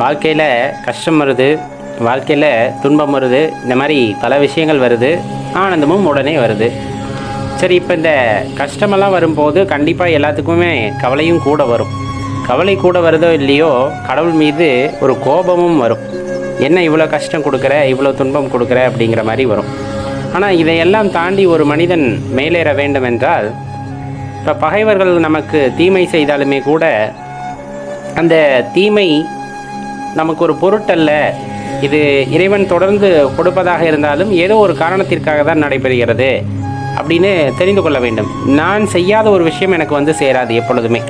வாழ்க்கையில் கஷ்டம் வருது, வாழ்க்கையில் துன்பம் வருது, இந்த மாதிரி பல விஷயங்கள் வருது, ஆனந்தமும் உடனே வருது. சரி, இப்போ இந்த கஷ்டமெல்லாம் வரும்போது கண்டிப்பாக எல்லாத்துக்குமே கவலையும் கூட வரும். கவலை கூட வருதோ இல்லையோ, கடவுள் மீது ஒரு கோபமும் வரும். என்ன இவ்வளோ கஷ்டம் கொடுக்குற, இவ்வளோ துன்பம் கொடுக்குற அப்படிங்கிற மாதிரி வரும். ஆனால் இதையெல்லாம் தாண்டி ஒரு மனிதன் மேலேற வேண்டும் என்றால், இப்போ பகைவர்கள் நமக்கு தீமை செய்தாலுமே கூட அந்த தீமை நமக்கு ஒரு பொருட்டல்ல, இது இறைவன் தொடர்ந்து கொடுப்பதாக இருந்தாலும் ஏதோ ஒரு காரணத்திற்காக தான் நடைபெறுகிறது அப்படின்னு தெரிந்து கொள்ள வேண்டும். நான் செய்யாத ஒரு விஷயம் எனக்கு சேராது. எப்பொழுதுமே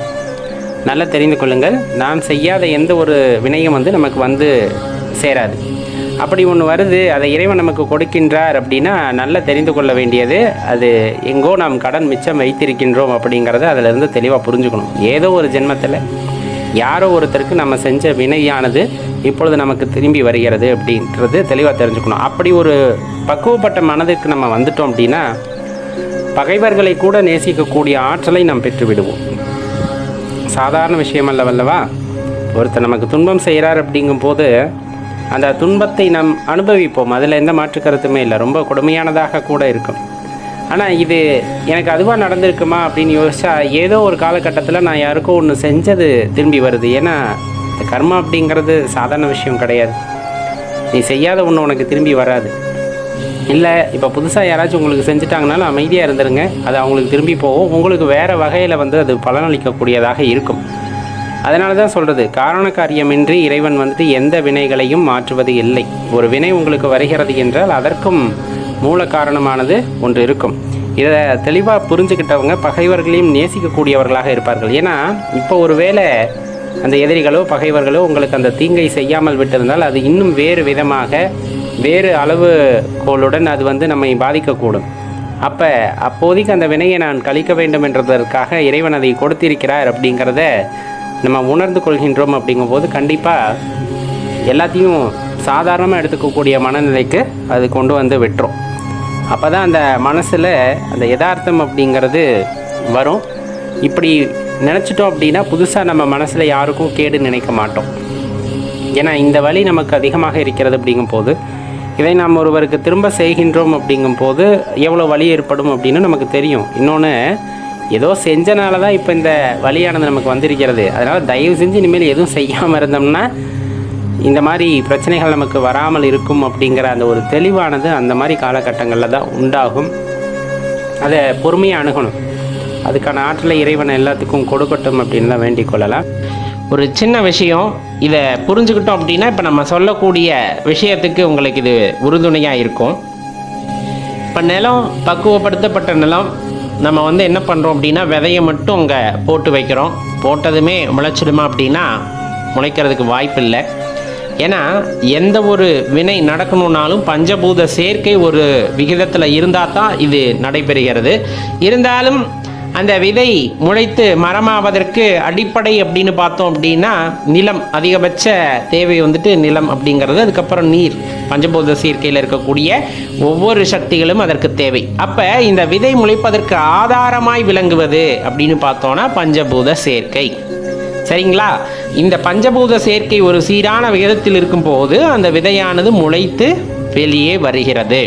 நல்லா தெரிந்து கொள்ளுங்கள், நான் செய்யாத எந்த ஒரு வினையும் நமக்கு சேராது. அப்படி ஒன்று வருது, அதை இறைவன் நமக்கு கொடுக்கின்றார் அப்படின்னா நல்லா தெரிந்து கொள்ள வேண்டியது, அது எங்கோ நாம் கடன் மிச்சம் வைத்திருக்கின்றோம் அப்படிங்கிறத அதிலிருந்து தெளிவாக புரிஞ்சுக்கணும். ஏதோ ஒரு ஜென்மத்தில் யாரோ ஒருத்தருக்கு நம்ம செஞ்ச வினையானது இப்பொழுது நமக்கு திரும்பி வருகிறது அப்படின்றது தெளிவாக தெரிஞ்சுக்கணும். அப்படி ஒரு பக்குவப்பட்ட மனதுக்கு நம்ம வந்துட்டோம் அப்படின்னா பகைவர்களை கூட நேசிக்கக்கூடிய ஆற்றலை நாம் பெற்றுவிடுவோம். சாதாரண விஷயம் அல்லவல்லவா? ஒருத்தர் நமக்கு துன்பம் செய்கிறார் அப்படிங்கும்போது அந்த துன்பத்தை நாம் அனுபவிப்போம், அதில் எந்த மாற்று கருத்துமே இல்லை. ரொம்ப கொடுமையானதாக கூட இருக்கும். ஆனால் இது எனக்கு அதுவாக நடந்திருக்குமா அப்படின்னு யோசிச்சா, ஏதோ ஒரு காலகட்டத்தில் நான் யாருக்கோ ஒன்று செஞ்சது திரும்பி வருது. ஏன்னா இந்த கர்மா அப்படிங்கிறது சாதாரண விஷயம் கிடையாது. நீ செய்யாத ஒன்று உனக்கு திரும்பி வராது. இல்லை, இப்போ புதுசாக யாராச்சும் உங்களுக்கு செஞ்சுட்டாங்கனாலும் அமைதியாக இருந்துருங்க, அது அவங்களுக்கு திரும்பி போகும். உங்களுக்கு வேறு வகையில் அது பலனளிக்கக்கூடியதாக இருக்கும். அதனால தான் சொல்கிறது, காரண காரியமின்றி இறைவன் எந்த வினைகளையும் மாற்றுவது இல்லை. ஒரு வினை உங்களுக்கு வருகிறது என்றால் அதற்கும் மூல காரணமானது ஒன்று இருக்கும். இதை தெளிவாக புரிஞ்சுக்கிட்டவங்க பகைவர்களையும் நேசிக்கக்கூடியவர்களாக இருப்பார்கள். ஏன்னா இப்போ ஒரு வேளை அந்த எதிரிகளோ பகைவர்களோ உங்களுக்கு அந்த தீங்கை செய்யாமல் விட்டிருந்தால் அது இன்னும் வேறு விதமாக வேறு அளவுகோளுடன் அது நம்மை பாதிக்கக்கூடும். அப்போதைக்கு அந்த வினையை நான் கழிக்க வேண்டும் என்றதற்காக இறைவன் அதை கொடுத்திருக்கிறார் அப்படிங்கிறத நம்ம உணர்ந்து கொள்கின்றோம். அப்படிங்கும்போது கண்டிப்பாக எல்லாத்தையும் சாதாரணமாக எடுத்துக்கக்கூடிய மனநிலைக்கு அது கொண்டு விட்டுரும். அப்போ தான் அந்த மனசில் அந்த யதார்த்தம் அப்படிங்கிறது வரும். இப்படி நினச்சிட்டோம் அப்படின்னா புதுசாக நம்ம மனசில் யாருக்கும் கேடு நினைக்க மாட்டோம். ஏன்னா இந்த வலி நமக்கு அதிகமாக இருக்கிறது அப்படிங்கும்போது இதை நாம் ஒருவருக்கு திரும்ப செய்கின்றோம் அப்படிங்கும்போது எவ்வளோ வலி ஏற்படும் அப்படின்னு நமக்கு தெரியும். இன்னொன்று, ஏதோ செஞ்சனால தான் இப்போ இந்த வலியானது நமக்கு வந்திருக்கிறது. அதனால் தயவு செஞ்சு இனிமேல் எதுவும் செய்யாமல் இருந்தோம்னா இந்த மாதிரி பிரச்சனைகள் நமக்கு வராமல் இருக்கும் அப்படிங்கிற அந்த ஒரு தெளிவானது அந்த மாதிரி காலகட்டங்களில் தான் உண்டாகும். அதை பொறுமையாக அணுகணும். அதுக்கான ஆற்றலை இறைவன் எல்லாத்துக்கும் கொடுக்கட்டும் அப்படின்னு தான் வேண்டிக் கொள்ளலாம். ஒரு சின்ன விஷயம், இதை புரிஞ்சுக்கிட்டோம் அப்படின்னா இப்போ நம்ம சொல்லக்கூடிய விஷயத்துக்கு உங்களுக்கு இது உறுதுணையாக இருக்கும். இப்போ நிலம் பக்குவப்படுத்தப்பட்ட நிலம், நம்ம என்ன பண்ணுறோம் அப்படின்னா விதையை மட்டும் அங்கே போட்டு வைக்கிறோம். போட்டதுமே முளைச்சிடுமா அப்படின்னா முளைக்கிறதுக்கு வாய்ப்பு இல்லை. ஏன்னா எந்த ஒரு வினை நடக்கணுன்னாலும் பஞ்சபூத சேர்க்கை ஒரு விகிதத்தில் இருந்தால் தான் இது நடைபெறுகிறது. இருந்தாலும் அந்த விதை முளைத்து மரமாவதற்கு அடிப்படை அப்படின்னு பார்த்தோம் அப்படின்னா நிலம், அதிகபட்ச தேவை நிலம் அப்படிங்கிறது. அதுக்கப்புறம் நீர், பஞ்சபூத சேர்க்கையில் இருக்கக்கூடிய ஒவ்வொரு சக்திகளும் அதற்கு தேவை. அப்போ இந்த விதை முளைப்பதற்கு ஆதாரமாய் விளங்குவது அப்படின்னு பார்த்தோன்னா பஞ்சபூத சேர்க்கை. சரிங்களா? இந்த பஞ்சபூத சேர்க்கை ஒரு சீரான விகிதத்தில் இருக்கும்போது அந்த விதையானது முளைத்து வெளியே வருகிறது.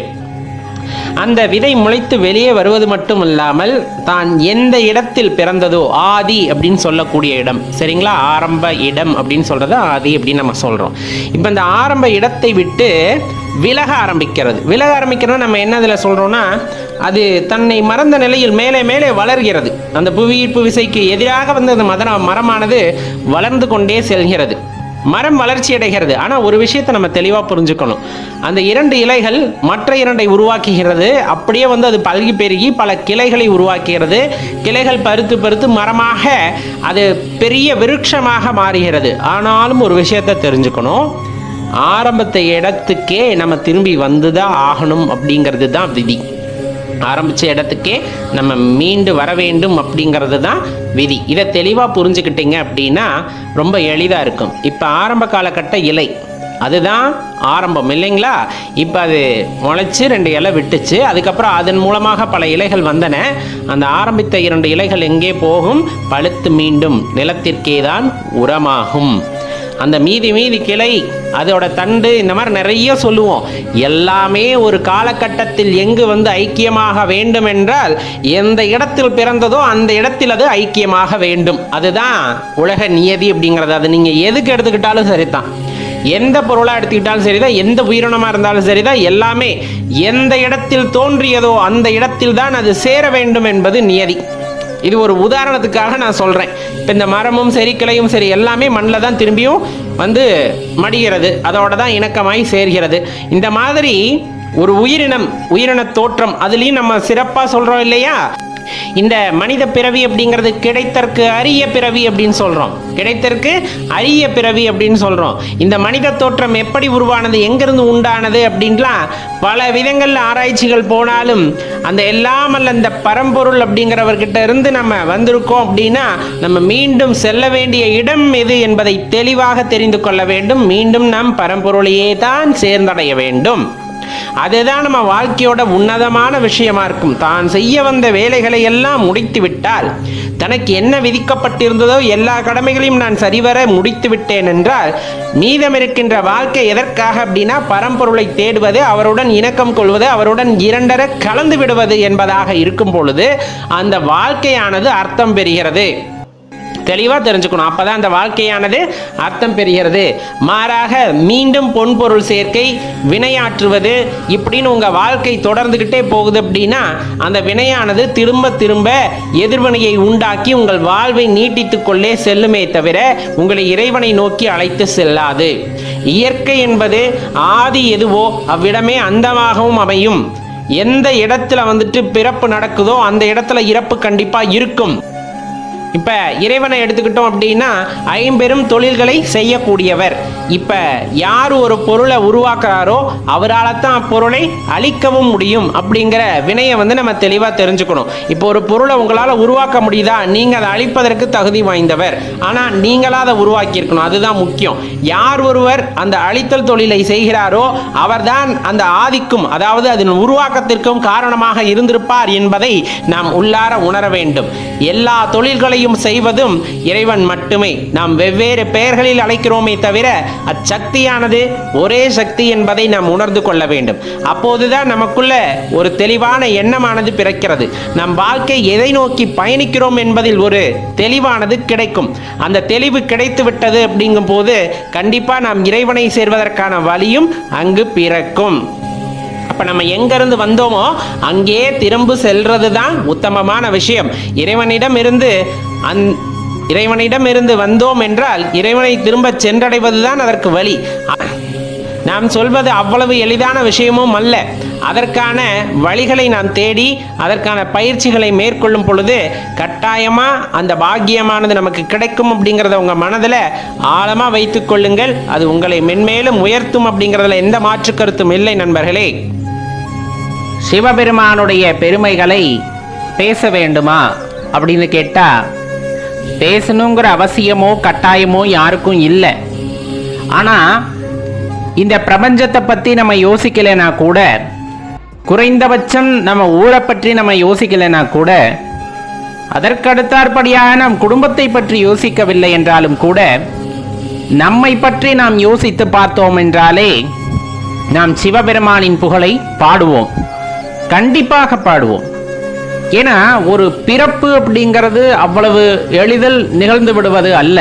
அந்த விதை முளைத்து வெளியே வருவது மட்டும் இல்லாமல் தான் எந்த இடத்தில் பிறந்ததோ, ஆதி அப்படின்னு சொல்லக்கூடிய இடம், சரிங்களா? ஆரம்ப இடம் அப்படின்னு சொல்றது ஆதி அப்படின்னு நம்ம சொல்றோம். இப்போ இந்த ஆரம்ப இடத்தை விட்டு விலக ஆரம்பிக்கிறது. நம்ம என்ன இதில் சொல்றோம்னா, அது தன்னை மறந்த நிலையில் மேலே மேலே வளர்கிறது. அந்த புவியீர்ப்பு விசைக்கு எதிராக அந்த மரமானது வளர்ந்து கொண்டே செல்கிறது. மரம் வளர்ச்சி அடைகிறது. ஆனால் ஒரு விஷயத்தை நம்ம தெளிவாக புரிஞ்சுக்கணும், அந்த 2 இலைகள் மற்ற 2ஐ உருவாக்குகிறது. அப்படியே அது பல்கி பெருகி பல கிளைகளை உருவாக்குகிறது. கிளைகள் பருத்து மரமாக அது பெரிய விருட்சமாக மாறுகிறது. ஆனாலும் ஒரு விஷயத்தை தெரிஞ்சுக்கணும், ஆரம்பத்தை இடத்துக்கே நம்ம திரும்பி வந்துதான் ஆகணும் அப்படிங்கிறது தான் விதி. ஆரம்பித்த இடத்துக்கே நம்ம மீண்டு வர வேண்டும் அப்படிங்கிறது தான் விதி. இதை தெளிவாக புரிஞ்சுக்கிட்டீங்க அப்படின்னா ரொம்ப எளிதாக இருக்கும். இப்போ ஆரம்ப காலகட்ட இலை அதுதான் ஆரம்பம் இல்லைங்களா? இப்போ அது முளைச்சி 2 இலை விட்டுச்சு. அதுக்கப்புறம் அதன் மூலமாக பல இலைகள் வந்தன. அந்த ஆரம்பித்த 2 இலைகள் எங்கே போகும்? பழுத்து மீண்டும் நிலத்திற்கே தான் உரமாகும். அந்த மீதி கிளை, அதோட தண்டு, இந்த மாதிரி நிறைய சொல்லுவோம். எல்லாமே ஒரு காலகட்டத்தில் எங்கு ஐக்கியமாக வேண்டும் என்றால் எந்த இடத்தில் பிறந்ததோ அந்த இடத்தில் அது ஐக்கியமாக வேண்டும். அதுதான் உலக நியதி அப்படிங்கிறது. அது நீங்க எதுக்கு எடுத்துக்கிட்டாலும் சரிதான், எந்த பொருளா எடுத்துக்கிட்டாலும் சரிதான், எந்த உயிரினமா இருந்தாலும் சரிதான், எல்லாமே எந்த இடத்தில் தோன்றியதோ அந்த இடத்தில் தான் அது சேர வேண்டும் என்பது நியதி. இது ஒரு உதாரணத்துக்காக நான் சொல்றேன். இப்போ இந்த மரமும் சரி, கிளையும் சரி, எல்லாமே மண்ணில் தான் திரும்பியும் மடிகிறது, அதோட தான் இணக்கமாய் சேர்கிறது. இந்த மாதிரி ஒரு உயிரின தோற்றம், அதுலேயும் நம்ம சிறப்பாக சொல்றோம் இல்லையா? இந்த மனித பிறவி அப்படிங்கிறது கிடைத்தற்கு அரிய பிறவி அப்படின்னு சொல்றோம். கிடைத்தற்கு அரிய பிறவி அப்படின்னு சொல்றோம். இந்த மனித தோற்றம் எப்படி உருவானது, எங்கிருந்து உண்டானது அப்படின்லாம் பல விதங்கள்ல ஆராய்ச்சிகள் போனாலும் அந்த எல்லாம் அல்ல இந்த பரம்பொருள் அப்படிங்கிறவர்கிட்ட இருந்து நம்ம வந்திருக்கோம் அப்படின்னா நம்ம மீண்டும் செல்ல வேண்டிய இடம் எது என்பதை தெளிவாக தெரிந்து கொள்ள வேண்டும். மீண்டும் நாம் பரம்பொருளையே தான் சேர்ந்தடைய வேண்டும். அதுதான் நம்ம வாழ்க்கையோட உன்னதமான விஷயமா இருக்கும். தான் செய்ய வந்த வேலைகளை எல்லாம் முடித்து விட்டால், தனக்கு என்ன விதிக்கப்பட்டிருந்ததோ எல்லா கடமைகளையும் நான் சரிவர முடித்து விட்டேன் என்றால், மீதம் இருக்கின்ற வாழ்க்கை எதற்காக அப்படின்னா பரம்பொருளை தேடுவது, அவருடன் இணக்கம் கொள்வது, அவருடன் இரண்டர கலந்து விடுவது என்பதாக இருக்கும் பொழுது அந்த வாழ்க்கையானது அர்த்தம் பெறுகிறது. தெளிவாக தெரிஞ்சுக்கணும். அப்பதான் அந்த வாழ்க்கையானது அர்த்தம் பெறுகிறது. மாறாக மீண்டும் பொன்பொருள் சேர்க்கை, வினையாற்றுவது, இப்படின்னு உங்க வாழ்க்கை தொடர்ந்துகிட்டே போகுது அப்படின்னா அந்த வினையானது திரும்ப திரும்ப எதிர்வினையை உண்டாக்கி உங்கள் வாழ்வை நீட்டித்துக் கொள்ளே செல்லுமே தவிர உங்களை இறைவனை நோக்கி அழைத்து செல்லாது. இயற்கை என்பது ஆதி எதுவோ அவ்விடமே அந்தமாகவும் அமையும். எந்த இடத்துல பிறப்பு நடக்குதோ அந்த இடத்துல இறப்பு கண்டிப்பா இருக்கும். இப்போ இறைவனை எடுத்துக்கிட்டோம் அப்படின்னா ஐம்பெரும் தொழில்களை செய்யக்கூடியவர். இப்போ யார் ஒரு பொருளை உருவாக்குறாரோ அவரால் தான் அப்பொருளை அழிக்கவும் முடியும் அப்படிங்கிற வினையை நம்ம தெளிவாக தெரிஞ்சுக்கணும். இப்போ ஒரு பொருளை உங்களால் உருவாக்க முடியுதா, நீங்கள் அதை அழிப்பதற்கு தகுதி வாய்ந்தவர், ஆனால் நீங்களாக அதை உருவாக்கியிருக்கணும். அதுதான் முக்கியம். யார் ஒருவர் அந்த அழித்தல் தொழிலை செய்கிறாரோ அவர்தான் அந்த ஆதிக்கும், அதாவது அதன் உருவாக்கத்திற்கும் காரணமாக இருந்திருப்பார் என்பதை நாம் உள்ளார உணர வேண்டும். எல்லா தொழில்களையும் செய்வதும் இறைவன் மட்டுமே. நாம் வெவ்வேறு பெயர்களில் அழைக்கிறோமே தவிர அச்சக்தியானது ஒரே சக்தி என்பதை நாம் உணர்ந்து கொள்ள வேண்டும். அப்போதுதான் நமக்குள்ள ஒரு தெளிவான எண்ணமானது பிறக்கிறது. நம் வாழ்க்கை எதை நோக்கி பயணிக்கிறோம் என்பதில் ஒரு தெளிவானது கிடைக்கும். அந்த தெளிவு கிடைத்து விட்டது அப்படிங்கும் போது கண்டிப்பா நாம் இறைவனை சேர்வதற்கான வழியும் அங்கு பிறக்கும். அப்ப நம்ம எங்கிருந்து வந்தோமோ அங்கே திரும்ப செல்றது தான் உத்தமமான விஷயம். இறைவனிடம் இருந்து வந்தோம் என்றால் இறைவனை திரும்ப சென்றடைவதுதான் அதற்கு வழி. நாம் சொல்வது அவ்வளவு எளிதான விஷயமும் அல்ல. அதற்கான வழிகளை நாம் தேடி அதற்கான பயிற்சிகளை மேற்கொள்ளும் பொழுது கட்டாயமா அந்த பாக்கியமானது நமக்கு கிடைக்கும் அப்படிங்கிறத உங்க மனதில் ஆழமா வைத்துக் கொள்ளுங்கள். அது உங்களை மென்மேலும் உயர்த்தும் அப்படிங்கிறதுல எந்த மாற்று கருத்தும் இல்லை நண்பர்களே. சிவபெருமானுடைய பெருமைகளை பேச வேண்டுமா அப்படின்னு கேட்டா பேசணுங்கிற அவசியமோ கட்டாயமோ யாருக்கும் இல்லை. ஆனா இந்த பிரபஞ்சத்தை பத்தி நம்ம யோசிக்கலைன்னா கூட, குறைந்தபட்சம் நம்ம ஊரை பற்றி நம்ம யோசிக்கலைன்னா கூட, அதற்கடுத்தாற்படியாக நாம் குடும்பத்தை பற்றி யோசிக்கவில்லை என்றாலும் கூட நம்மை பற்றி நாம் யோசித்து பார்த்தோம் என்றாலே நாம் சிவபெருமானின் புகழை பாடுவோம், கண்டிப்பாக பாடுவோம். ஏன்னா ஒரு பிறப்பு அப்படிங்கிறது அவ்வளவு எளிதில் நிகழ்ந்து விடுவது அல்ல.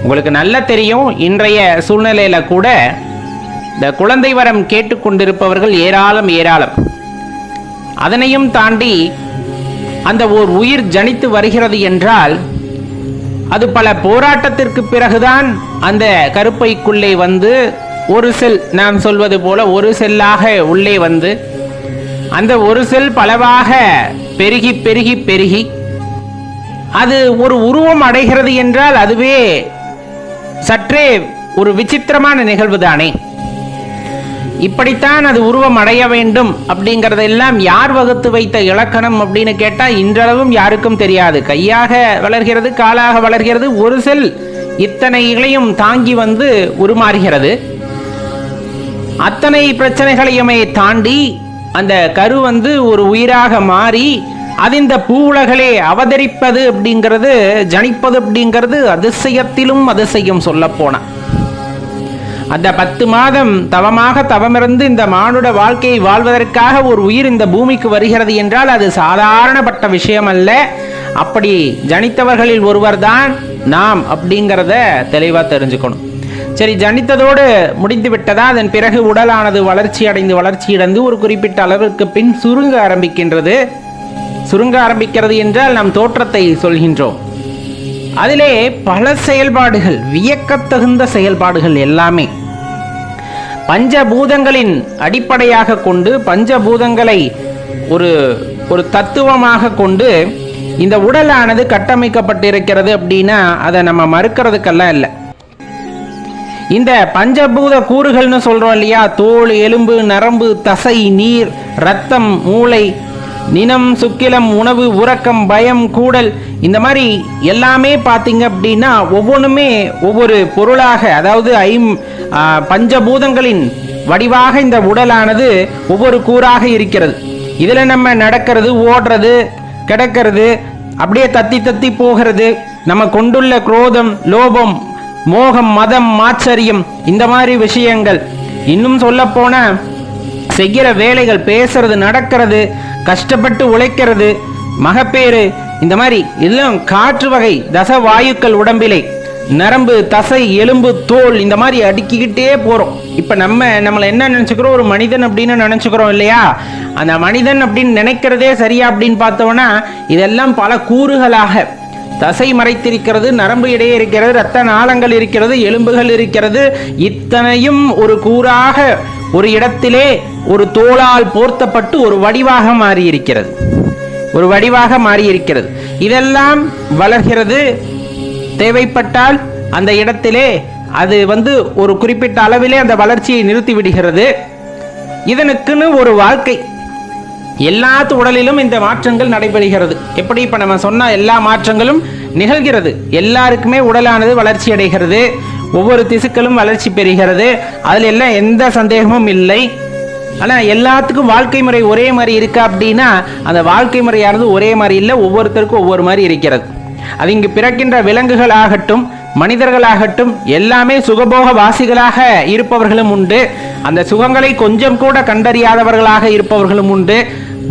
உங்களுக்கு நல்லா தெரியும், இன்றைய சூழ்நிலையில கூட இந்த குழந்தை வரம் கேட்டுக்கொண்டிருப்பவர்கள் ஏராளம். அதனையும் தாண்டி அந்த ஓர் உயிர் ஜனித்து வருகிறது என்றால் அது பல போராட்டத்திற்கு பிறகுதான் அந்த கருப்பைக்குள்ளே வந்து ஒரு செல், நாம் சொல்வது போல ஒரு செல்லாக உள்ளே வந்து அந்த ஒரு செல் பலவாக பெருகி பெருகி பெருகி அது ஒரு உருவம் அடைகிறது என்றால் அதுவே சற்றே ஒரு விசித்திரமான நிகழ்வு தானே. இப்படித்தான் அது உருவம் அடைய வேண்டும் அப்படிங்கறதெல்லாம் யார் வகுத்து வைத்த இலக்கணம் அப்படின்னு கேட்டா இன்றளவும் யாருக்கும் தெரியாது. கையாக வளர்கிறது, காலாக வளர்கிறது, ஒரு செல் இத்தனை இலையும் தாங்கி வந்து உருமாறுகிறது. அத்தனை பிரச்சனைகளையுமே தாண்டி அந்த கரு வந்து ஒரு உயிராக மாறி அது இந்த பூவுலகளே அவதரிப்பது அப்படிங்கிறது, ஜனிப்பது அப்படிங்கிறது அதிசயத்திலும் அதிசயம் சொல்ல போன. அந்த 10 மாதம் தவமாக தவமிருந்து இந்த மானுட வாழ்க்கையை வாழ்வதற்காக ஒரு உயிர் இந்த பூமிக்கு வருகிறது என்றால் அது சாதாரணப்பட்ட விஷயம் அல்ல. அப்படி ஜனித்தவர்களில் ஒருவர் தான் நாம் அப்படிங்கிறத தெளிவாக தெரிஞ்சுக்கணும். சரி, ஜனித்ததோடு முடிந்து விட்டதா? அதன் பிறகு உடலானது வளர்ச்சியடைந்து ஒரு குறிப்பிட்ட அளவிற்கு பின் சுருங்க ஆரம்பிக்கின்றது. சுருங்க ஆரம்பிக்கிறது என்றால் நாம் தோற்றத்தை சொல்கின்றோம். அதிலே பல செயல்பாடுகள், வியக்கத்தகுந்த செயல்பாடுகள் எல்லாமே பஞ்சபூதங்களின் அடிப்படையாக கொண்டு, பஞ்சபூதங்களை ஒரு தத்துவமாக கொண்டு இந்த உடலானது கட்டமைக்கப்பட்டிருக்கிறது. அப்படின்னா அதை நம்ம மறுக்கிறதுக்கெல்லாம் இல்லை. இந்த பஞ்சபூத கூறுகள்னு சொல்றோம் இல்லையா, தோல், எலும்பு, நரம்பு, தசை, நீர், இரத்தம், மூளை, நினம், சுக்கிலம், உணவு, உறக்கம், பயம், கூடல், இந்த மாதிரி எல்லாமே பார்த்தீங்க அப்படின்னா ஒவ்வொன்றுமே ஒவ்வொரு பொருளாக, அதாவது பஞ்சபூதங்களின் வடிவாக இந்த உடலானது ஒவ்வொரு கூறாக இருக்கிறது. இதில் நம்ம நடக்கிறது, ஓடுறது, கிடக்கிறது, அப்படியே தத்தி தத்தி போகிறது, நம்ம கொண்டுள்ள குரோதம், லோபம், மோகம், மதம், மாச்சரியம், இந்த மாதிரி விஷயங்கள், இன்னும் சொல்ல போன செய்கிற வேலைகள், பேசுறது, நடக்கிறது, கஷ்டப்பட்டு உழைக்கிறது, மகப்பேறு, இந்த மாதிரி எல்லாம் காற்று வகை தச வாயுக்கள் உடம்பிலே, நரம்பு, தசை, எலும்பு, தோல், இந்த மாதிரி அடுக்கிக்கிட்டே போறோம். இப்ப நம்மளை என்ன நினைச்சுக்கிறோம், ஒரு மனிதன் அப்படின்னு நினைச்சுக்கிறோம் இல்லையா? அந்த மனிதன் அப்படின்னு நினைக்கிறதே சரியா அப்படின்னு பார்த்தோம்னா இதெல்லாம் பல கூறுகளாக, தசை மறைத்திருக்கிறது, நரம்பு இடையே இருக்கிறது, இரத்த நாளங்கள் இருக்கிறது, எலும்புகள் இருக்கிறது, இத்தனையும் ஒரு கூறாக ஒரு இடத்திலே ஒரு தோளால் போர்த்தப்பட்டு ஒரு வடிவாக மாறியிருக்கிறது. இதெல்லாம் வளர்கிறது. தேவைப்பட்டால் அந்த இடத்திலே அது ஒரு குறிப்பிட்ட அளவிலே அந்த வளர்ச்சியை நிறுத்தி விடுகிறது. இதனுக்குன்னு ஒரு வாழ்க்கை, எல்லாத்து உடலிலும் இந்த மாற்றங்கள் நடைபெறுகிறது. எப்படி இப்ப நம்ம சொன்ன எல்லா மாற்றங்களும் நிகழ்கிறது. எல்லாருக்குமே உடலானது வளர்ச்சி அடைகிறது, ஒவ்வொரு திசுக்களும் வளர்ச்சி பெறுகிறது, அதுல எல்லாம் எந்த சந்தேகமும் இல்லை. ஆனா எல்லாத்துக்கும் வாழ்க்கை முறை ஒரே மாதிரி இருக்கா அப்படின்னா அந்த வாழ்க்கை முறையானது ஒரே மாதிரி இல்லை, ஒவ்வொருத்தருக்கும் ஒவ்வொரு மாதிரி இருக்கிறது. அது இங்கு பிறக்கின்ற விலங்குகள் ஆகட்டும், மனிதர்களாகட்டும், எல்லாமே சுகபோக வாசிகளாக இருப்பவர்களும் உண்டு, அந்த சுகங்களை கொஞ்சம் கூட கண்டறியாதவர்களாக இருப்பவர்களும் உண்டு,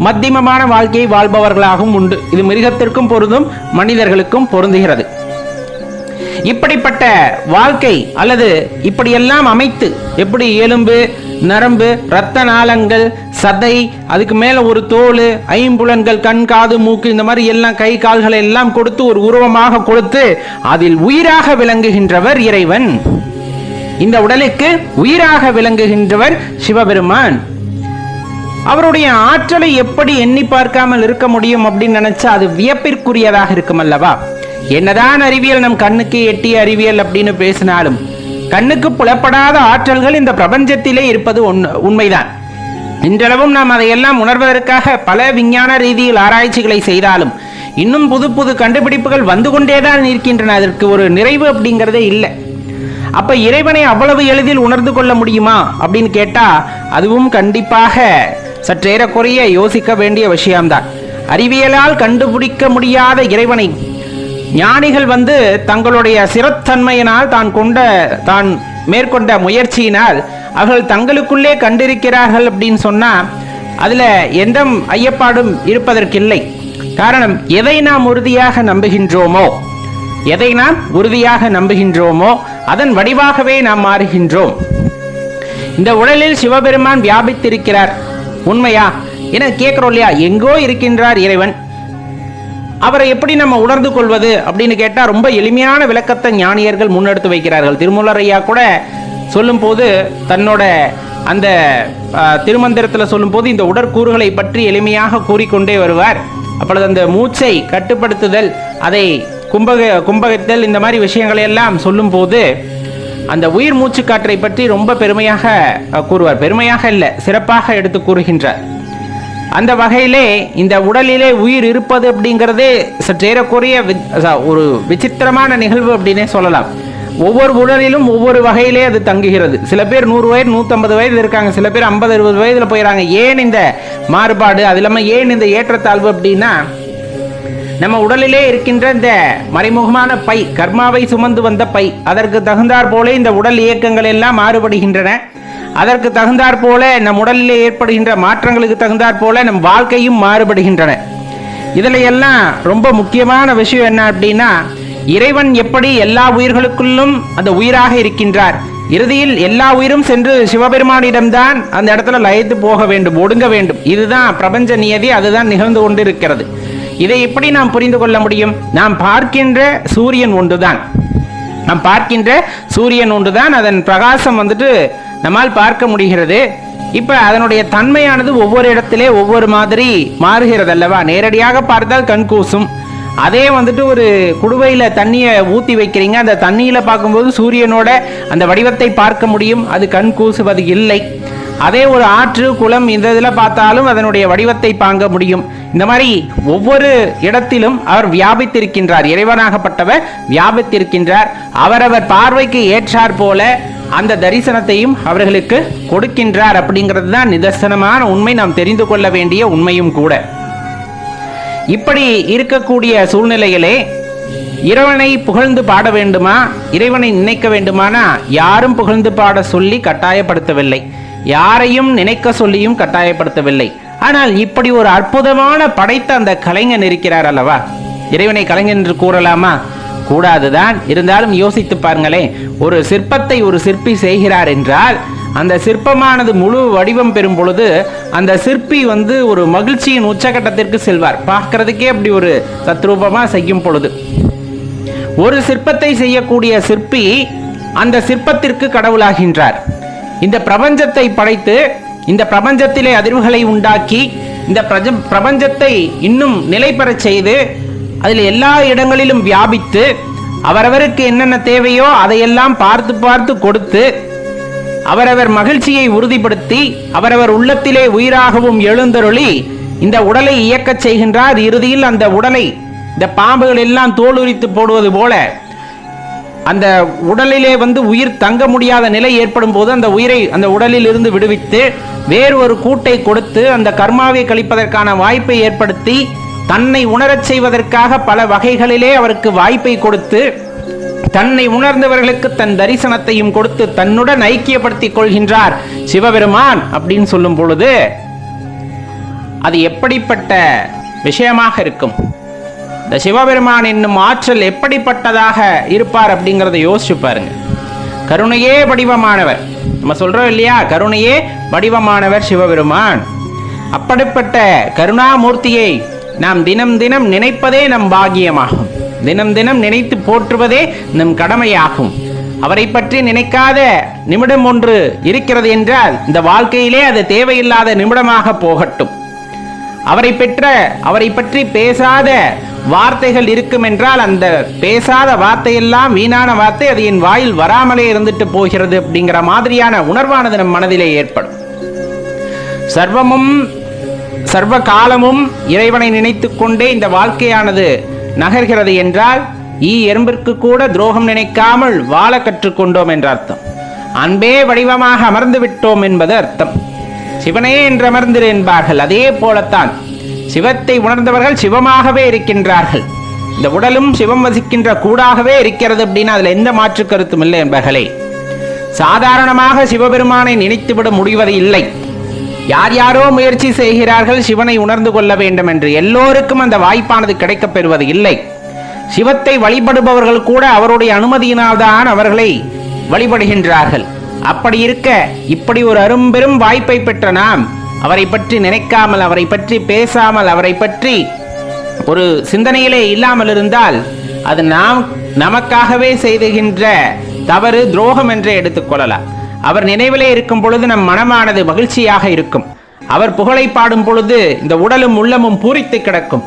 மத்தியமமான வாழ்க்கையை வாழ்பவர்களாகவும் உண்டு. இது மிருகத்திற்கும் பொருந்தும், மனிதர்களுக்கும் பொருந்துகிறது. இப்படிப்பட்ட வாழ்க்கை அல்லது இப்படியெல்லாம் அமைத்து, எப்படி எலும்பு, நரம்பு, இரத்த நாளங்கள், சதை, அதுக்கு மேல ஒரு தோல், ஐம்புலன்கள், கண், காது, மூக்கு, இந்த மாதிரி எல்லாம் கை கால்களை எல்லாம் கொடுத்து ஒரு உருவமாக கொடுத்து அதில் உயிராக விளங்குகின்றவர் இறைவன். இந்த உடலுக்கு உயிராக விளங்குகின்றவர் சிவபெருமான். அவருடைய ஆற்றலை எப்படி எண்ணி பார்க்காமல் இருக்க முடியும் அப்படின்னு நினைச்சா அது வியப்பிற்குரியதாக இருக்கும் அல்லவா? என்னதான் அறிவியல் நம் கண்ணுக்கு எட்டிய அறிவியல் அப்படின்னு பேசினாலும் கண்ணுக்கு புலப்படாத ஆற்றல்கள் இந்த பிரபஞ்சத்திலே இருப்பது உண்மைதான். இன்றளவும் நாம் அதையெல்லாம் உணர்வதற்காக பல விஞ்ஞான ரீதியில் ஆராய்ச்சிகளை செய்தாலும் இன்னும் புது புது கண்டுபிடிப்புகள் வந்து கொண்டேதான் இருக்கின்றன. அதற்கு ஒரு நிறைவு அப்படிங்கிறதே இல்லை. அப்ப இறைவனை அவ்வளவு எளிதில் உணர்ந்து கொள்ள முடியுமா அப்படின்னு கேட்டா அதுவும் கண்டிப்பாக சற்றேறக்குறைய யோசிக்க வேண்டிய விஷயம்தான். அறிவியலால் கண்டுபிடிக்க முடியாத இறைவனை ஞானிகள் தங்களுடைய சிறத்தன்மையினால் தான் மேற்கொண்ட முயற்சியினால் அவர்கள் தங்களுக்குள்ளே கண்டிருக்கிறார்கள் அப்படின்னு சொன்னா அதுல எந்த ஐயப்பாடும் இருப்பதற்கில்லை. காரணம், எதை நாம் உறுதியாக நம்புகின்றோமோ அதன் வடிவாகவே நாம் மாறுகின்றோம். இந்த உடலில் சிவபெருமான் வியாபித்திருக்கிறார், உண்மையா என கேட்கிறோம் இல்லையா? எங்கோ இருக்கின்றார் இறைவன், அவரை எப்படி நம்ம உணர்ந்து கொள்வது அப்படின்னு கேட்டா ரொம்ப எளிமையான விளக்கத்தை ஞானியர்கள் முன்னெடுத்து வைக்கிறார்கள். திருமூலர் ஐயா கூட சொல்லும் போது தன்னோட அந்த திருமந்திரத்தில் சொல்லும் போது இந்த உடற்கூறுகளை பற்றி எளிமையாக கூறிக்கொண்டே வருவார். அப்பொழுது அந்த மூச்சை கட்டுப்படுத்துதல், அதை கும்பகத்தல், இந்த மாதிரி விஷயங்களை எல்லாம் சொல்லும் போது அந்த உயிர் மூச்சு காற்றை பற்றி ரொம்ப பெருமையாக கூறுவார். பெருமையாக இல்லை, சிறப்பாக எடுத்து கூறுகின்றார். அந்த வகையிலே இந்த உடலிலே உயிர் இருப்பது அப்படிங்கிறதே சற்றேறக்குறைய ஒரு விசித்திரமான நிகழ்வு அப்படின்னே சொல்லலாம். ஒவ்வொரு உடலிலும் ஒவ்வொரு வகையிலே அது தங்குகிறது. சில பேர் 100 வயது 150 வயது இருக்காங்க, சில பேர் 50-60 வயதுல போயிடறாங்க. ஏன் இந்த மாறுபாடு? அது இல்லாமல் ஏன் இந்த ஏற்றத்தாழ்வு அப்படின்னா நம்ம உடலிலே இருக்கின்ற இந்த மறைமுகமான பை, கர்மாவை சுமந்து வந்த பை, அதற்கு தகுந்தாற் போல இந்த உடல் இயக்கங்கள் எல்லாம் மாறுபடுகின்றன. அதற்கு தகுந்தாற் போல நம் உடலிலே ஏற்படுகின்ற மாற்றங்களுக்கு தகுந்தாற் போல நம் வாழ்க்கையும் மாறுபடுகின்றன. இதில் எல்லாம் ரொம்ப முக்கியமான விஷயம் என்ன அப்படின்னா, இறைவன் எப்படி எல்லா உயிர்களுக்குள்ளும் அந்த உயிராக இருக்கின்றார். இறுதியில் எல்லா உயிரும் சென்று சிவபெருமானிடம்தான் அந்த இடத்துல லயித்து போக வேண்டும், ஒடுங்க வேண்டும். இதுதான் பிரபஞ்ச நியதி, அதுதான் நிகழ்ந்து கொண்டிருக்கிறது. இதை எப்படி நாம் புரிந்து கொள்ள முடியும்? நாம் பார்க்கின்ற சூரியன் ஒன்றுதான், அதன் பிரகாசம் நம்மால் பார்க்க முடிகிறது. இப்ப அதனுடைய தன்மையானது ஒவ்வொரு இடத்திலே ஒவ்வொரு மாதிரி மாறுகிறது அல்லவா? நேரடியாக பார்த்தால் கண் கூசும். அதே ஒரு குடுவையில தண்ணியை ஊத்தி வைக்கிறீங்க, அந்த தண்ணியில பார்க்கும்போது சூரியனோட அந்த வடிவத்தை பார்க்க முடியும், அது கண் கூசுவது இல்லை. அதே ஒரு ஆற்று, குளம், இந்த இதில் பார்த்தாலும் அதனுடைய வடிவத்தை பார்க்க முடியும். இந்த மாதிரி ஒவ்வொரு இடத்திலும் அவர் வியாபித்திருக்கின்றார், இறைவனாகப்பட்டவர் வியாபித்திருக்கின்றார். அவரவர் பார்வைக்கு ஏற்றாற் போல அந்த தரிசனத்தையும் அவர்களுக்கு கொடுக்கின்றார். அப்படிங்கிறது தான் நிதர்சனமான உண்மை, நாம் தெரிந்து கொள்ள வேண்டிய உண்மையும் கூட. இப்படி இருக்கக்கூடிய சூழ்நிலையிலே இறைவனை புகழ்ந்து பாட வேண்டுமா, இறைவனை நினைக்க வேண்டுமானா யாரும் புகழ்ந்து பாட சொல்லி கட்டாயப்படுத்தவில்லை, யாரையும் நினைக்க சொல்லியும் கட்டாயப்படுத்தவில்லை. ஆனால் இப்படி ஒரு அற்புதமான படைத்த அந்த கலைஞன் இருக்கிறார் அல்லவா, இறைவனை கலைஞன் என்று கூறலாமா? கூடாதுதான். இருந்தாலும் யோசித்து பாருங்களேன், ஒரு சிற்பத்தை ஒரு சிற்பி செய்கிறார் என்றால் அந்த சிற்பமானது முழு வடிவம் பெறும் பொழுது அந்த சிற்பி ஒரு மகிழ்ச்சியின் உச்சகட்டத்திற்கு செல்வார். பார்க்கறதுக்கே அப்படி ஒரு தத்ரூபமா செய்யும் பொழுது ஒரு சிற்பத்தை செய்யக்கூடிய சிற்பி அந்த சிற்பத்திற்கு கடவுளாகின்றார். இந்த பிரபஞ்சத்தை படைத்து இந்த பிரபஞ்சத்திலே அதிர்வுகளை உண்டாக்கி இந்த பிரபஞ்சத்தை இன்னும் நிலை பெறச் செய்து அதில் எல்லா இடங்களிலும் வியாபித்து அவரவருக்கு என்னென்ன தேவையோ அதையெல்லாம் பார்த்து பார்த்து கொடுத்து அவரவர் மகிழ்ச்சியை உறுதிப்படுத்தி அவரவர் உள்ளத்திலே உயிராகவும் எழுந்தருளி இந்த உடலை இயக்கச் செய்கின்றார். இறுதியில் அந்த உடலை இந்த பாம்புகள் எல்லாம் தோலுரித்து போடுவது போல அந்த உடலிலே உயிர் தங்க முடியாத நிலை ஏற்படும் போது அந்த உயிரை அந்த உடலில் இருந்து விடுவித்து வேறு ஒரு கூட்டை கொடுத்து அந்த கர்மாவை கழிப்பதற்கான வாய்ப்பை ஏற்படுத்தி தன்னை உணரச் செய்வதற்காக பல வகைகளிலே அவருக்கு வாய்ப்பை கொடுத்து தன்னை உணர்ந்தவர்களுக்கு தன் தரிசனத்தையும் கொடுத்து தன்னுடன் ஐக்கியப்படுத்திக் கொள்கின்றார் சிவபெருமான் அப்படின்னு சொல்லும் பொழுது அது எப்படிப்பட்ட விஷயமாக இருக்கும்? இந்த சிவபெருமான் என்னும் ஆற்றல் எப்படிப்பட்டதாக இருப்பார் அப்படிங்கிறத யோசிச்சு பாருங்க. கருணையே வடிவமானவர், நம்ம சொல்றோம் இல்லையா, கருணையே வடிவமானவர் சிவபெருமான். அப்படிப்பட்ட கருணாமூர்த்தியை நாம் தினம் தினம் நினைப்பதே நம் பாக்கியமாகும், தினம் தினம் நினைத்து போற்றுவதே நம் கடமையாகும். அவரை பற்றி நினைக்காத நிமிடம் ஒன்று இருக்கிறது என்றால் இந்த வாழ்க்கையிலே அது தேவையில்லாத நிமிடமாக போகட்டும். அவரை பற்றி பேசாத வார்த்தைகள் இருக்கும் என்றால் அந்த பேசாத வார்த்தையெல்லாம் வீணான வார்த்தை, அது என் வாயில் வராமலே இருந்துட்டு போகிறது அப்படிங்கிற மாதிரியான உணர்வானது நம் மனதிலே ஏற்படும். சர்வ காலமும் இறைவனை நினைத்து கொண்டே இந்த வாழ்க்கையானது நகர்கிறது என்றால் எறும்பிற்கு கூட துரோகம் நினைக்காமல் வாழ கற்றுக்கொண்டோம் என்ற அர்த்தம். அன்பே வடிவமாக அமர்ந்து விட்டோம் என்பது அர்த்தம். சிவனே என்று அமர்ந்திரு என்பார்கள். அதே போலத்தான் சிவத்தை உணர்ந்தவர்கள் சிவமாகவே இருக்கின்றார்கள். இந்த உடலும் சிவம் வசிக்கின்ற கூடாகவே இருக்கிறது அப்படின்னா அதுல எந்த மாற்று கருத்தும் இல்லை என்பர்களே. சாதாரணமாக சிவபெருமானை நினைத்துவிட முடிவது இல்லை. யார் யாரோ முயற்சி செய்கிறார்கள் சிவனை உணர்ந்து கொள்ள வேண்டும் என்று. எல்லோருக்கும் அந்த வாய்ப்பானது கிடைக்கப் பெறுவது இல்லை. சிவத்தை வழிபடுபவர்கள் கூட அவருடைய அனுமதியினால்தான் அவர்களை வழிபடுகின்றார்கள். அப்படி இருக்க இப்படி ஒரு அரும்பெரும் வாய்ப்பை பெற்ற நாம் அவரை பற்றி நினைக்காமல், அவரை பற்றி பேசாமல், அவரை பற்றி ஒரு சிந்தனையிலே இல்லாமல் இருந்தால் அது நமக்காகவே செய்துகின்ற தவறு, துரோகம் என்றே எடுத்துக்கொள்ளலாம். அவர் நினைவிலே இருக்கும் பொழுது நம் மனமானது மகிழ்ச்சியாக இருக்கும். அவர் புகழை பாடும் பொழுது இந்த உடலும் உள்ளமும் பூரித்து கிடக்கும்.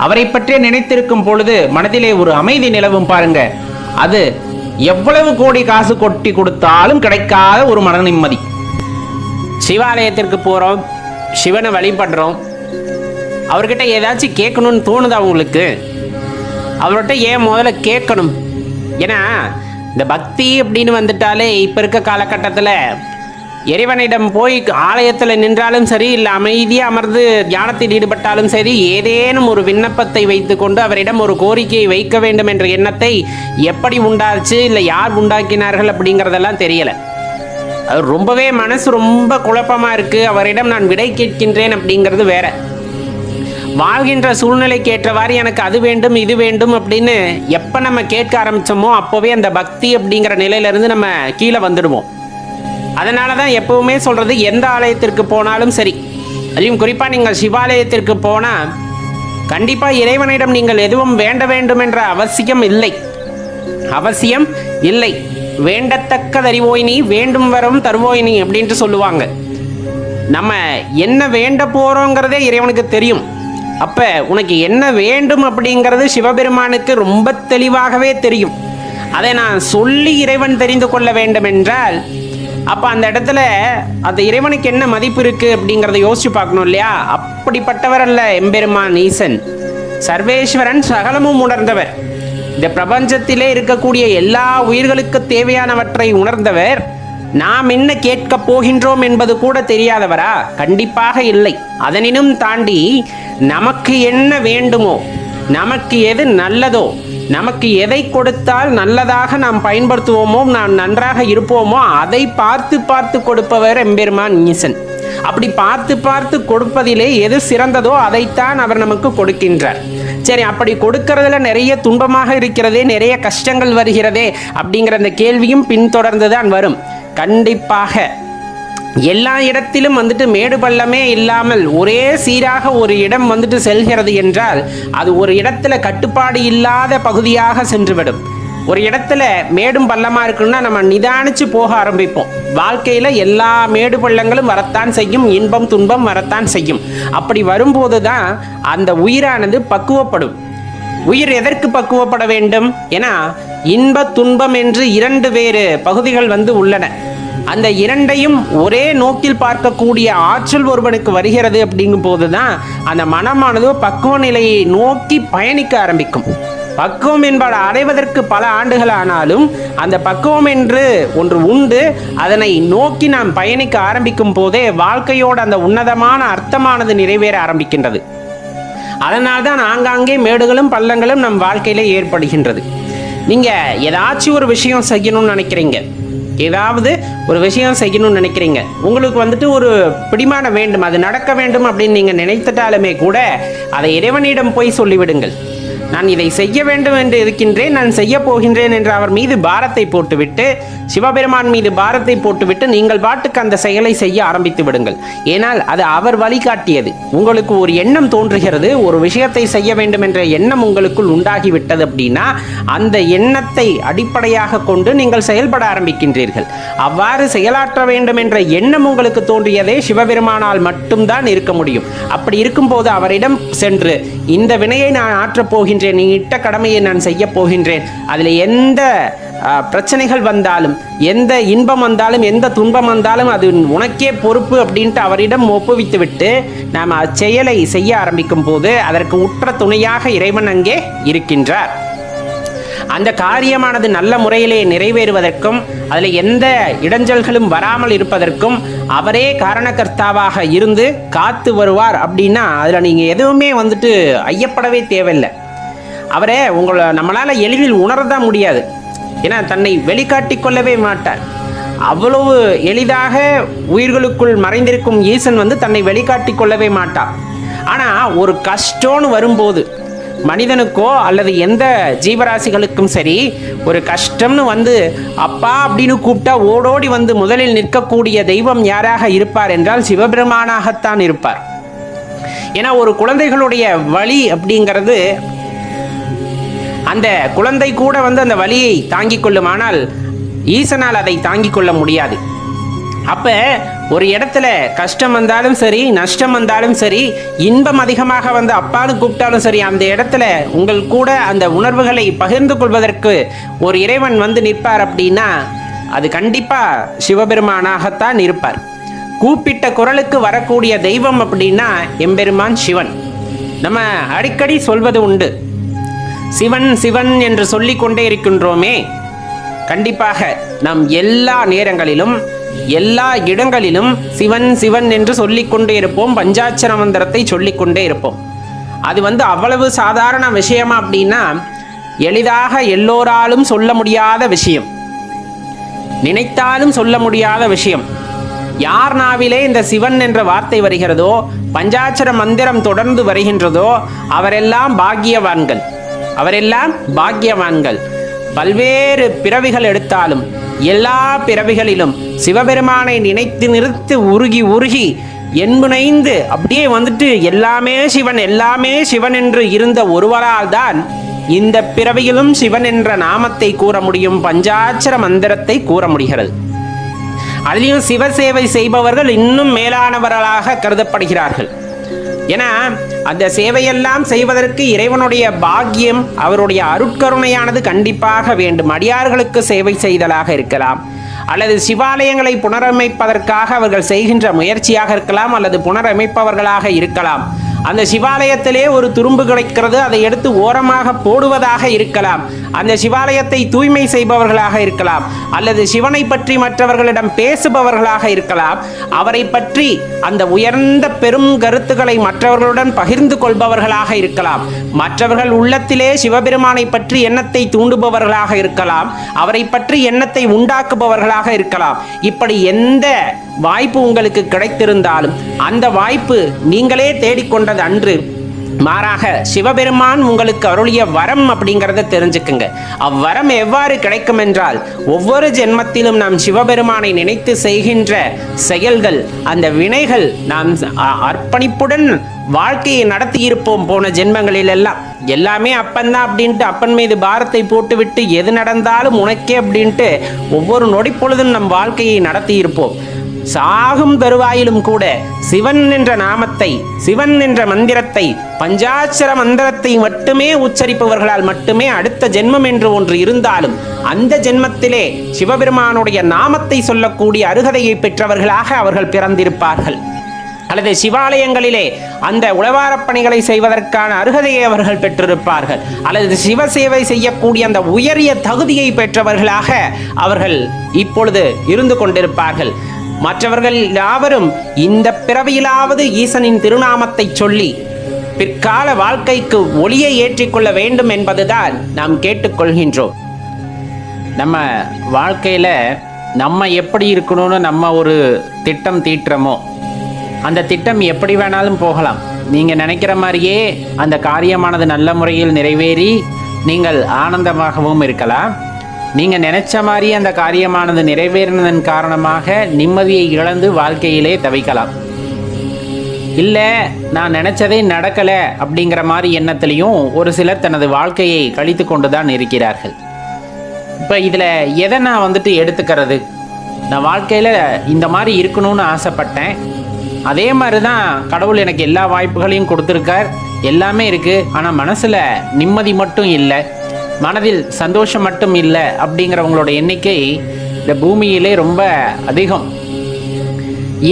அவரை பற்றி நினைத்திருக்கும் பொழுது மனதிலே ஒரு அமைதி நிலவும். பாருங்க, அது எவ்வளவு கோடி காசு கொட்டி கொடுத்தாலும் கிடைக்காத ஒரு மன நிம்மதி. சிவாலயத்திற்கு போகிறோம், சிவனை வழிபடுறோம், அவர்கிட்ட ஏதாச்சும் கேட்கணும்னு தோணுதா உங்களுக்கு? அவர்கிட்ட ஏன் முதல்ல கேட்கணும்? ஏன்னா இந்த பக்தி அப்படின்னு வந்துட்டாலே இப்போ இருக்க காலகட்டத்தில் இறைவனிடம் போய் ஆலயத்தில் நின்றாலும் சரி, இல்லை அமைதியாக அமர்ந்து தியானத்தில் ஈடுபட்டாலும் சரி, ஏதேனும் ஒரு விண்ணப்பத்தை வைத்துக்கொண்டு அவரிடம் ஒரு கோரிக்கையை வைக்க வேண்டும் என்ற எண்ணத்தை எப்படி உண்டாச்சு, இல்லை யார் உண்டாக்கினார்கள் அப்படிங்கிறதெல்லாம் தெரியலை. அது ரொம்பவே மனசு ரொம்ப குழப்பமாக இருக்குது. அவரிடம் நான் விடை கேட்கின்றேன் அப்படிங்கிறது வேற. வாழ்கின்ற சூழ்நிலைக்கு ஏற்றவாறு எனக்கு அது வேண்டும் இது வேண்டும் அப்படின்னு எப்போ நம்ம கேட்க ஆரம்பித்தோமோ அப்போவே அந்த பக்தி அப்படிங்கிற நிலையிலேருந்து நம்ம கீழே வந்துடுவோம். அதனால தான் எப்பவுமே சொல்கிறது, எந்த ஆலயத்திற்கு போனாலும் சரி, அதையும் குறிப்பாக நீங்கள் சிவாலயத்திற்கு போனால் கண்டிப்பாக இறைவனிடம் நீங்கள் எதுவும் வேண்ட வேண்டும் என்ற அவசியம் இல்லை. வேண்டத்தக்கதறிவோய் நீ, வேண்டும் வரும் தருவோய் நீ அப்படின்ட்டு சொல்லுவாங்க. நம்ம என்ன வேண்ட போகிறோங்கிறதே இறைவனுக்கு தெரியும். அப்போ உனக்கு என்ன வேண்டும் அப்படிங்கிறது சிவபெருமானுக்கு ரொம்ப தெளிவாகவே தெரியும். அதை நான் சொல்லி இறைவன் தெரிந்து கொள்ள வேண்டும் என்றால் அப்போ அந்த இடத்துல அந்த இறைவனுக்கு என்ன மதிப்பு இருக்குது அப்படிங்கிறத யோசிச்சு பார்க்கணும் இல்லையா? அப்படிப்பட்டவர் அல்ல எம்பெருமான் ஈசன். சர்வேஸ்வரன், சகலமும் உணர்ந்தவர். இந்த பிரபஞ்சத்திலே இருக்கக்கூடிய எல்லா உயிர்களுக்கு தேவையானவற்றை உணர்ந்தவர். நாம் என்ன கேட்க போகின்றோம் என்பது கூட தெரியாதவரா? கண்டிப்பாக இல்லை. அதனினும் தாண்டி நமக்கு என்ன வேண்டுமோ, நமக்கு எது நல்லதோ, நமக்கு எதை கொடுத்தால் நல்லதாக நாம் பயன்படுத்துவோமோ, நாம் நன்றாக இருப்போமோ அதை பார்த்து பார்த்து கொடுப்பவர் எம்பெருமான் ஈசன். அப்படி பார்த்து பார்த்து கொடுப்பதிலே எது சிறந்ததோ அதைத்தான் அவர் நமக்கு கொடுக்கின்றார். சரி, அப்படி கொடுக்கறதுல நிறைய துன்பமாக இருக்கிறதே, நிறைய கஷ்டங்கள் வருகிறதே அப்படிங்கிற அந்த கேள்வியும் பின்தொடர்ந்து தான் வரும். கண்டிப்பாக எல்லா இடத்திலும் மேடு பள்ளமே இல்லாமல் ஒரே சீராக ஒரு இடம் செல்கிறது என்றால் அது ஒரு இடத்துல கட்டுப்பாடு இல்லாத பகுதியாக சென்றுவிடும். ஒரு இடத்துல மேடும் பள்ளமா இருக்குன்னா நம்ம நிதானிச்சு போக ஆரம்பிப்போம். வாழ்க்கையில எல்லா மேடு பள்ளங்களும் வரத்தான் செய்யும், இன்பம் துன்பம் வரத்தான் செய்யும். அப்படி வரும்போது தான் அந்த உயிரானது பக்குவப்படும். உயிர் எதற்கு பக்குவப்பட வேண்டும்? ஏன்னா இன்ப துன்பம் என்று இரண்டு வேறு பகுதிகள் உள்ளன. அந்த இரண்டையும் ஒரே நோக்கில் பார்க்கக்கூடிய ஆற்றல் ஒருவனுக்கு வருகிறது. அப்படிங்கும் போது தான் அந்த மனமானது பக்குவ நிலையை நோக்கி பயணிக்க ஆரம்பிக்கும். பக்குவம் என்பதை அடைவதற்கு பல ஆண்டுகள் ஆனாலும் அந்த பக்குவம் என்று ஒன்று உண்டு. அதனை நோக்கி நாம் பயணிக்க ஆரம்பிக்கும் போதே வாழ்க்கையோட அந்த உன்னதமான அர்த்தமானது நிறைவேற ஆரம்பிக்கின்றது. அதனால்தான் ஆங்காங்கே மேடுகளும் பள்ளங்களும் நம் வாழ்க்கையில ஏற்படுகின்றது. நீங்க ஏதாச்சும் ஒரு விஷயம் செய்யணும்னு நினைக்கிறீங்க, ஏதாவது ஒரு விஷயம் செய்யணும்னு நினைக்கிறீங்க, உங்களுக்கு ஒரு பிடிமானம் வேண்டும், அது நடக்க வேண்டும் அப்படின்னு நீங்கள் நினைத்துட்டாலுமே கூட அதை இறைவனிடம் போய் சொல்லிவிடுங்கள். நான் இதை செய்ய வேண்டும் என்று இருக்கின்றேன், நான் செய்ய போகின்றேன் என்று அவர் மீது பாரத்தை போட்டுவிட்டு, சிவபெருமான் மீது பாரத்தை போட்டுவிட்டு நீங்கள் பாட்டுக்கு அந்த செயலை செய்ய ஆரம்பித்து விடுங்கள். ஏனால் அது அவர் வழிகாட்டியது. உங்களுக்கு ஒரு எண்ணம் தோன்றுகிறது, ஒரு விஷயத்தை செய்ய வேண்டும் என்ற எண்ணம் உங்களுக்குள் உண்டாகிவிட்டது அப்படின்னா அந்த எண்ணத்தை அடிப்படையாக கொண்டு நீங்கள் செயல்பட ஆரம்பிக்கின்றீர்கள். அவ்வாறு செயலாற்ற வேண்டும் என்ற எண்ணம் உங்களுக்கு தோன்றியதே சிவபெருமானால் மட்டும்தான் இருக்க முடியும். அப்படி இருக்கும்போது அவரிடம் சென்று, இந்த வினையை நான் ஆற்றப் போகின்றேன், நீ இட்ட கடமையை நான் செய்ய போகின்றேன், அதில் எந்த பிரச்சனைகள் வந்தாலும், எந்த இன்பம் வந்தாலும், எந்த துன்பம் வந்தாலும் அது உனக்கே பொறுப்பு அப்படின்ட்டு அவரிடம் ஒப்புவித்து விட்டு நாம் அச்செயலை செய்ய ஆரம்பிக்கும் போது அதற்கு உற்ற துணையாக இறைவன் அங்கே இருக்கின்றார். அந்த காரியமானது நல்ல முறையிலே நிறைவேறுவதற்கும் அதில் எந்த இடைஞ்சல்களும் வராமல் இருப்பதற்கும் அவரே காரணகர்த்தாவாக இருந்து காத்து வருவார். அப்படின்னா அதில் நீங்கள் எதுவுமே ஐயப்படவே தேவையில்லை. அவரே நம்மளால் எளிதில் உணரதான் முடியாது. ஏன்னா தன்னை வெளிக்காட்டி கொள்ளவே மாட்டார். அவ்வளவு எளிதாக உயிர்களுக்குள் மறைந்திருக்கும் ஈசன் தன்னை வெளிக்காட்டி கொள்ளவே மாட்டார். ஆனால் ஒரு கஷ்டம்னு வரும்போது மனிதனுக்கோ அல்லது எந்த ஜீவராசிகளுக்கும் சரி, ஒரு கஷ்டம்னு அப்பா அப்படின்னு கூப்பிட்டா ஓடோடி முதலில் நிற்கக்கூடிய தெய்வம் யாராக இருப்பார் என்றால் சிவபெருமானாகத்தான் இருப்பார். ஏன்னா ஒரு குழந்தைகளுடைய வலி அப்படிங்கிறது, அந்த குழந்தை கூட அந்த வலியை தாங்கிக் கொள்ளும், ஆனால் ஈசனால் அதை தாங்கிக் கொள்ள முடியாது. அப்ப ஒரு இடத்துல கஷ்டம் வந்தாலும் சரி, நஷ்டம் வந்தாலும் சரி, இன்பம் அதிகமாக அப்பான்னு கூப்பிட்டாலும் சரி, அந்த இடத்துல உங்கள் கூட அந்த உணர்வுகளை பகிர்ந்து கொள்வதற்கு ஒரு இறைவன் நிற்பார். அப்படின்னா அது கண்டிப்பா சிவபெருமானாகத்தான் இருப்பார். கூப்பிட்ட குரலுக்கு வரக்கூடிய தெய்வம் அப்படின்னா எம்பெருமான் சிவன். நம்ம அடிக்கடி சொல்வது உண்டு, சிவன் சிவன் என்று சொல்லிக் கொண்டே இருக்கின்றோமே. கண்டிப்பாக நம் எல்லா நேரங்களிலும் எல்லா இடங்களிலும் சிவன் சிவன் என்று சொல்லிக்கொண்டே இருப்போம், பஞ்சாட்சர மந்திரத்தை சொல்லிக்கொண்டே இருப்போம். அது அவ்வளவு சாதாரண விஷயமா அப்படின்னா, எளிதாக எல்லோராலும் சொல்ல முடியாத விஷயம், நினைத்தாலும் சொல்ல முடியாத விஷயம். யார் நாவிலே இந்த சிவன் என்ற வார்த்தை வருகிறதோ, பஞ்சாட்சர மந்திரம் தொடர்ந்து வருகின்றதோ, அவரெல்லாம் பாக்கியவான்கள், அவரெல்லாம் பாக்கியவான்கள். பல்வேறு பிறவிகள் எடுத்தாலும் எல்லா பிறவிகளிலும் சிவபெருமானை நினைத்து நிறுத்து உருகி உருகி என்புனைந்து அப்படியே எல்லாமே சிவன் எல்லாமே சிவன் என்று இருந்த ஒருவரால் தான் இந்த பிறவியிலும் சிவன் என்ற நாமத்தை கூற முடியும், பஞ்சாட்சர மந்திரத்தை கூற முடிகிறது. அதிலும் சிவசேவை செய்பவர்கள் இன்னும் மேலானவர்களாக கருதப்படுகிறார்கள். ஏன்னா அந்த சேவையெல்லாம் செய்வதற்கு இறைவனுடைய பாக்கியம், அவருடைய அருட்கருணையானது கண்டிப்பாக வேண்டும். அடியார்களுக்கு சேவை செய்தலாக இருக்கலாம், அல்லது சிவாலயங்களை புனரமைப்பதற்காக அவர்கள் செய்கின்ற முயற்சியாக இருக்கலாம், அல்லது புனரமைப்பவர்களாக இருக்கலாம். அந்த சிவாலயத்திலே ஒரு துரும்பு கிடைக்கிறது, அதை எடுத்து ஓரமாக போடுவதாக இருக்கலாம். அந்த சிவாலயத்தை தூய்மை செய்பவர்களாக இருக்கலாம், அல்லது சிவனை பற்றி மற்றவர்களிடம் பேசுபவர்களாக இருக்கலாம். அவரை பற்றி அந்த உயர்ந்த பெரும் கருத்துக்களை மற்றவர்களுடன் பகிர்ந்து கொள்பவர்களாக இருக்கலாம். மற்றவர்கள் உள்ளத்திலே சிவபெருமானை பற்றி எண்ணத்தை தூண்டுபவர்களாக இருக்கலாம், அவரை பற்றி எண்ணத்தை உண்டாக்குபவர்களாக இருக்கலாம். இப்படி எந்த வாய்ப்பு உங்களுக்கு கிடைத்திருந்தாலும் அந்த வாய்ப்பு நீங்களே தேடிக்கொண்டது அன்று. மாறாக சிவபெருமான் உங்களுக்கு அருளிய வரம் அப்படிங்கிறத தெரிஞ்சுக்குங்க. அவ்வரம் எவ்வாறு கிடைக்கும் என்றால், ஒவ்வொரு ஜென்மத்திலும் நாம் சிவபெருமானை நினைத்து செய்கின்ற செயல்கள், அந்த வினைகள், நாம் அர்ப்பணிப்புடன் வாழ்க்கையை நடத்தி இருப்போம் போன ஜென்மங்களில் எல்லாம். எல்லாமே அப்பன்தான் அப்படின்ட்டு அப்பன் மீது பாரத்தை போட்டுவிட்டு எது நடந்தாலும் உனக்கே அப்படின்ட்டு ஒவ்வொரு நொடி பொழுதும் நம் வாழ்க்கையை நடத்தி இருப்போம். சாகும் தருவாயிலும் கூட சிவன் என்ற நாமத்தை, சிவன் என்ற மந்திரத்தை, பஞ்சாட்சர மந்திரத்தை மட்டுமே உச்சரிப்பவர்களால் மட்டுமே அடுத்த ஜென்மம் என்று ஒன்று இருந்தாலும் அந்த ஜென்மத்திலே சிவபெருமானுடைய நாமத்தை சொல்லக்கூடிய அருகதையை பெற்றவர்களாக அவர்கள் பிறந்திருப்பார்கள். அல்லது சிவாலயங்களிலே அந்த உழவாரப் பணிகளை செய்வதற்கான அருகதையை அவர்கள் பெற்றிருப்பார்கள். அல்லது சிவசேவை செய்யக்கூடிய அந்த உயரிய தகுதியை பெற்றவர்களாக அவர்கள் இப்பொழுது இருந்து கொண்டிருப்பார்கள். மற்றவர்கள் யாவரும் இந்த பிறவியிலாவது ஈசனின் திருநாமத்தை சொல்லி பிற்கால வாழ்க்கைக்கு ஒளியை ஏற்றிக்கொள்ள வேண்டும் என்பதுதான் நாம் கேட்டுக்கொள்கின்றோம். நம்ம வாழ்க்கையில் நம்ம எப்படி இருக்கணும்னு நம்ம ஒரு திட்டம் தீட்டுறோமோ, அந்த திட்டம் எப்படி வேணாலும் போகலாம். நீங்கள் நினைக்கிற மாதிரியே அந்த காரியமானது நல்ல முறையில் நிறைவேறி நீங்கள் ஆனந்தமாகவும் இருக்கலாம். நீங்கள் நினைச்ச மாதிரி அந்த காரியமானது நிறைவேறினதன் காரணமாக நிம்மதியை இழந்து வாழ்க்கையிலே தவிக்கலாம். இல்லை, நான் நினச்சதே நடக்கலை அப்படிங்கிற மாதிரி எண்ணத்திலையும் ஒரு சிலர் தனது வாழ்க்கையை கழித்து கொண்டு தான் இருக்கிறார்கள். இப்போ இதில் எதை நான் எடுத்துக்கிறது? நான் வாழ்க்கையில் இந்த மாதிரி இருக்கணும்னு ஆசைப்பட்டேன், அதே மாதிரி தான் கடவுள் எனக்கு எல்லா வாய்ப்புகளையும் கொடுத்துருக்கார், எல்லாமே இருக்குது, ஆனால் மனசில் நிம்மதி மட்டும் இல்லை, மனதில் சந்தோஷம் மட்டும் இல்லை அப்படிங்கிறவங்களோட எண்ணிக்கை இந்த பூமியிலே ரொம்ப அதிகம்.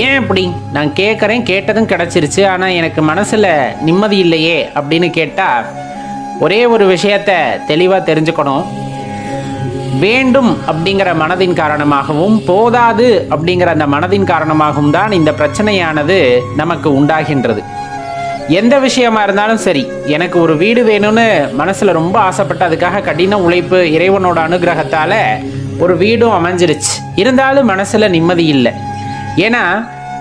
ஏன் அப்படி? நான் கேட்குறேன், கேட்டதும் கிடச்சிருச்சு, ஆனால் எனக்கு மனசில் நிம்மதி இல்லையே அப்படின்னு கேட்டால் ஒரே ஒரு விஷயத்தை தெளிவாக தெரிஞ்சுக்கணும். வேண்டும் அப்படிங்கிற மனதின் காரணமாகவும் போதாது அப்படிங்கிற அந்த மனதின் காரணமாகவும் தான் இந்த பிரச்சனையானது நமக்கு உண்டாகின்றது. எந்த விஷயமா இருந்தாலும் சரி, எனக்கு ஒரு வீடு வேணும்னு மனசில் ரொம்ப ஆசைப்பட்டு அதுக்காக கடின உழைப்பு, இறைவனோட அனுகிரகத்தால் ஒரு வீடும் அமைஞ்சிருச்சு. இருந்தாலும் மனசில் நிம்மதி இல்லை. ஏன்னா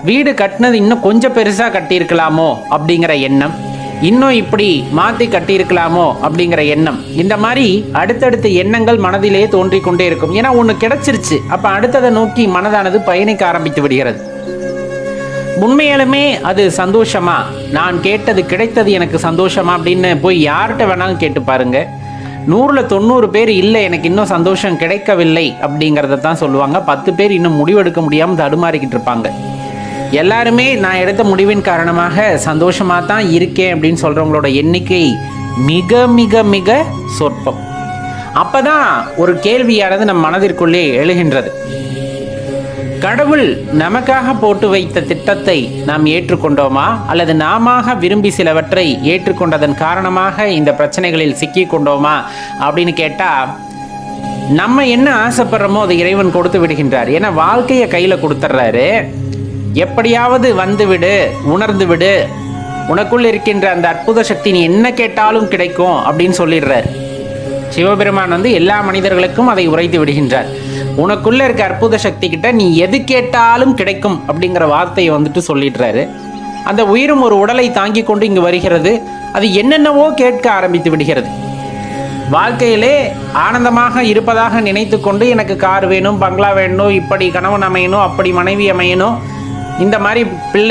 வீடு கட்டினது இன்னும் கொஞ்சம் பெருசாக கட்டியிருக்கலாமோ அப்படிங்கிற எண்ணம், இன்னும் இப்படி மாற்றி கட்டியிருக்கலாமோ அப்படிங்கிற எண்ணம், இந்த மாதிரி அடுத்தடுத்த எண்ணங்கள் மனதிலே தோன்றிக்கொண்டே இருக்கும். ஏன்னா ஒன்று கிடைச்சிருச்சு, அப்போ அடுத்ததை நோக்கி மனதானது பயணிக்க ஆரம்பித்து விடுகிறது. உண்மையாலுமே அது சந்தோஷமா, நான் கேட்டது கிடைத்தது எனக்கு சந்தோஷமா அப்படின்னு போய் யார்கிட்ட வேணாலும் கேட்டு பாருங்க. 100ல் 90 பேர் இல்லை எனக்கு இன்னும் சந்தோஷம் கிடைக்கவில்லை அப்படிங்கிறத தான் சொல்லுவாங்க. 10 பேர் இன்னும் முடிவெடுக்க முடியாமல் தடுமாறிக்கிட்டு இருப்பாங்க. எல்லாருமே நான் எடுத்த முடிவின் காரணமாக சந்தோஷமாக தான் இருக்கேன் அப்படின்னு சொல்கிறவங்களோட எண்ணிக்கை மிக மிக மிக சொற்பம். அப்போ தான் ஒரு கேள்வியானது நம் மனதிற்குள்ளே எழுகின்றது. கடவுள் நமக்காக போட்டு வைத்த திட்டத்தை நாம் ஏற்றுக்கொண்டோமா, அல்லது நாம விரும்பி சிலவற்றை ஏற்றுக்கொண்டதன் காரணமாக இந்த பிரச்சனைகளில் சிக்கி கொண்டோமா அப்படின்னு கேட்டால் நம்ம என்ன ஆசைப்படுறோமோ அதை இறைவன் கொடுத்து விடுகின்றார். ஏன்னா வாழ்க்கையை கையில் கொடுத்துட்றாரு. எப்படியாவது வந்து விடு, உணர்ந்து விடு, உனக்குள் இருக்கின்ற அந்த அற்புத சக்தி நீ என்ன கேட்டாலும் கிடைக்கும் அப்படின்னு சொல்லிடுறார். சிவபெருமான் வந்து எல்லா மனிதர்களுக்கும் அதை உரைத்து விடுகின்றார். உனக்குள்ள இருக்க அற்புத சக்தி கிட்ட நீ எது கேட்டாலும் கிடைக்கும் அப்படிங்கிற வார்த்தையை வந்துட்டு சொல்லிடுறாரு. அந்த உயிரும் ஒரு உடலை தாங்கி கொண்டு இங்கு வருகிறது. அது என்னென்னவோ கேட்க ஆரம்பித்து விடுகிறது. வாழ்க்கையிலே ஆனந்தமாக இருப்பதாக நினைத்து கொண்டு எனக்கு கார் வேணும், பங்களா வேணும், இப்படி கணவன் அமையணும், அப்படி மனைவி அமையணும், இந்த மாதிரி பிள்ளை